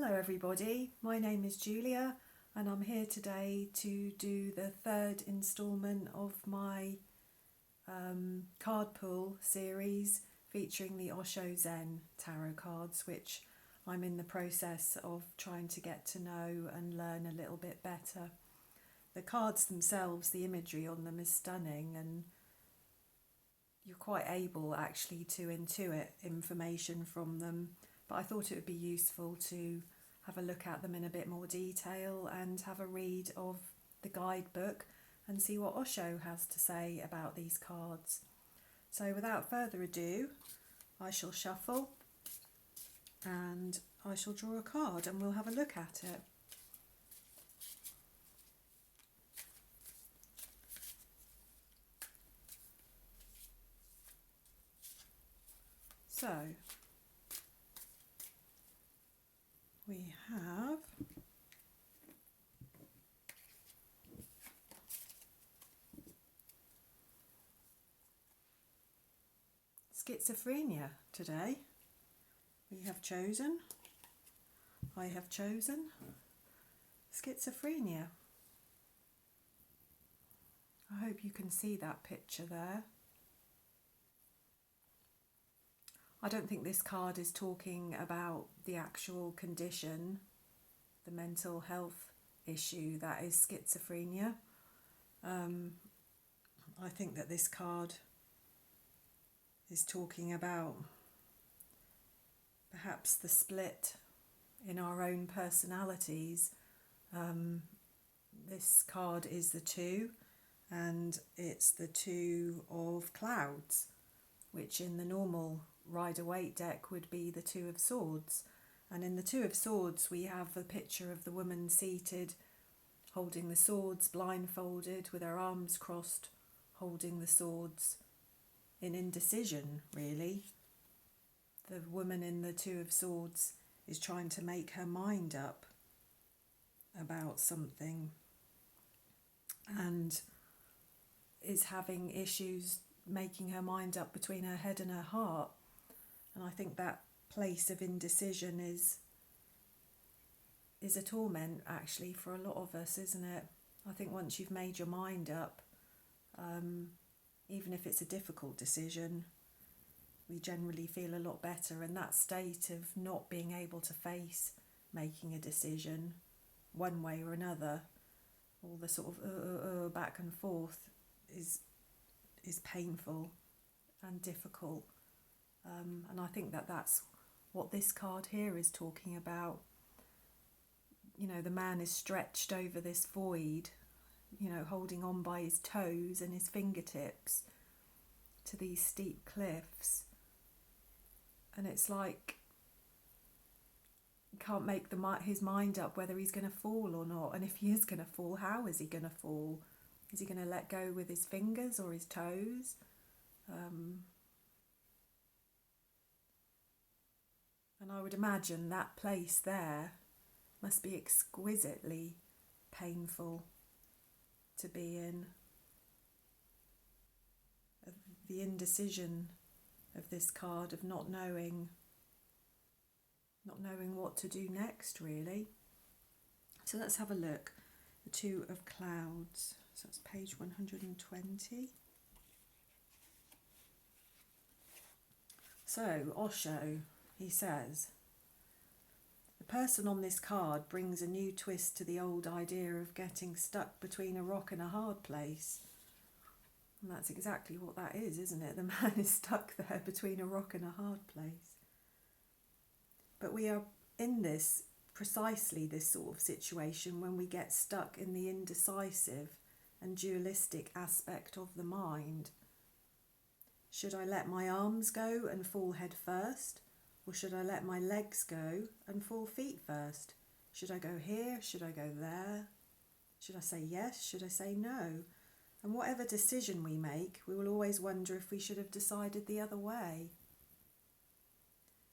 Hello everybody, my name is Julia and I'm here today to do the third instalment of my card pool series featuring the Osho Zen tarot cards, which I'm in the process of trying to get to know and learn a little bit better. The cards themselves, the imagery on them is stunning, and you're quite able actually to intuit information from them, but I thought it would be useful to have a look at them in a bit more detail and have a read of the guidebook and see what Osho has to say about these cards. So without further ado, I shall shuffle and I shall draw a card and we'll have a look at it. So we have schizophrenia today. We have chosen, I have chosen schizophrenia. I hope you can see that picture there. I don't think this card is talking about the actual condition, the mental health issue that is schizophrenia. I think that this card is talking about perhaps the split in our own personalities. This card is the 2, and it's the 2 of clouds, which in the normal Rider-Waite deck would be the 2 of Swords. And in the 2 of Swords we have a picture of the woman seated, holding the swords, blindfolded, with her arms crossed, holding the swords, in indecision really. The woman in the 2 of Swords is trying to make her mind up about something and is having issues making her mind up between her head and her heart. And I think that place of indecision is a torment actually for a lot of us, isn't it? I think once you've made your mind up, even if it's a difficult decision, we generally feel a lot better, and that state of not being able to face making a decision one way or another, all the sort of back and forth is painful and difficult. And I think that that's what this card here is talking about. You know, the man is stretched over this void, you know, holding on by his toes and his fingertips to these steep cliffs. And it's like he can't make his mind up whether he's going to fall or not. And if he is going to fall, how is he going to fall? Is he going to let go with his fingers or his toes? And I would imagine that place there must be exquisitely painful to be in. The indecision of this card, of not knowing what to do next really. So let's have a look. The 2 of Clouds. So that's page 120. So Osho, he says, the person on this card brings a new twist to the old idea of getting stuck between a rock and a hard place. And that's exactly what that is, isn't it? The man is stuck there between a rock and a hard place. But we are in precisely this sort of situation when we get stuck in the indecisive and dualistic aspect of the mind. Should I let my arms go and fall head first? Or should I let my legs go and fall feet first? Should I go here? Should I go there? Should I say yes? Should I say no? And whatever decision we make, we will always wonder if we should have decided the other way.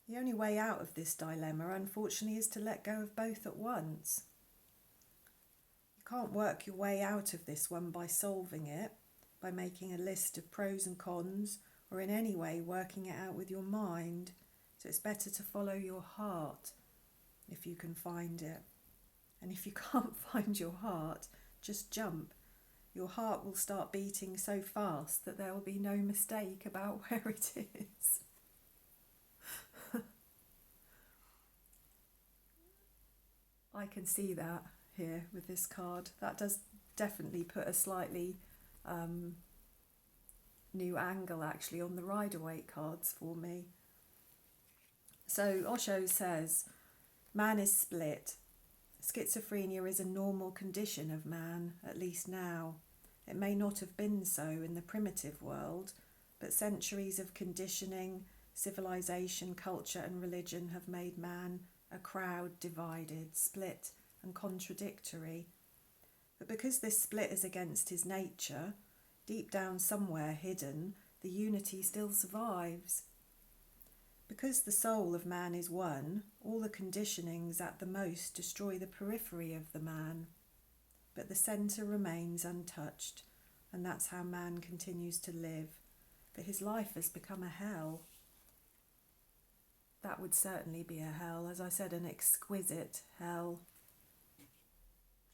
The only way out of this dilemma, unfortunately, is to let go of both at once. You can't work your way out of this one by solving it, by making a list of pros and cons, or in any way working it out with your mind. So it's better to follow your heart if you can find it. And if you can't find your heart, just jump. Your heart will start beating so fast that there will be no mistake about where it is. I can see that here with this card. That does definitely put a slightly new angle actually on the Rider-Waite cards for me. So Osho says, man is split. Schizophrenia is a normal condition of man, at least now. It may not have been so in the primitive world, but centuries of conditioning, civilization, culture and religion have made man a crowd divided, split and contradictory. But because this split is against his nature, deep down somewhere hidden, the unity still survives. Because the soul of man is one, all the conditionings at the most destroy the periphery of the man. But the centre remains untouched, and that's how man continues to live. But his life has become a hell. That would certainly be a hell, as I said, an exquisite hell.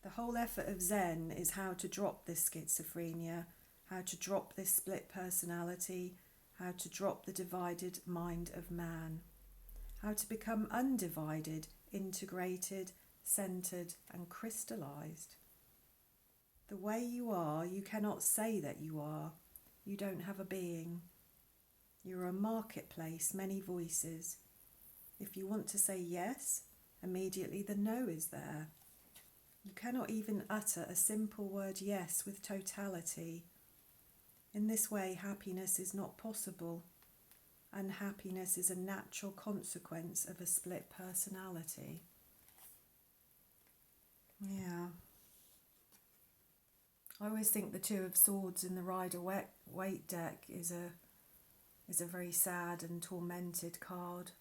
The whole effort of Zen is how to drop this schizophrenia, how to drop this split personality, how to drop the divided mind of man, how to become undivided, integrated, centred and crystallised. The way you are, you cannot say that you are. You don't have a being. You're a marketplace, many voices. If you want to say yes, immediately the no is there. You cannot even utter a simple word yes with totality. In this way, happiness is not possible. Unhappiness is a natural consequence of a split personality. Yeah. I always think the Two of Swords in the Rider-Waite deck is a very sad and tormented card.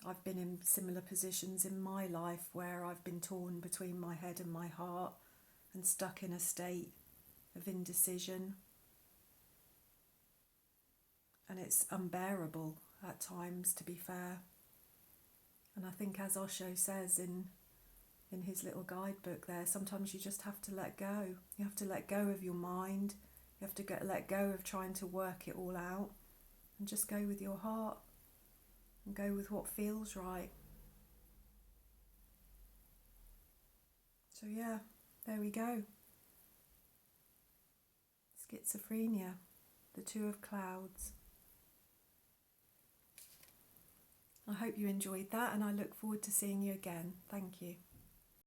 I've been in similar positions in my life where I've been torn between my head and my heart and stuck in a state of indecision. And it's unbearable at times, to be fair. And I think, as Osho says in his little guidebook there, sometimes you just have to let go. You have to let go of your mind. You have to let go of trying to work it all out and just go with your heart and go with what feels right. So yeah, there we go. Schizophrenia, the Two of Clouds. I hope you enjoyed that, and I look forward to seeing you again. Thank you.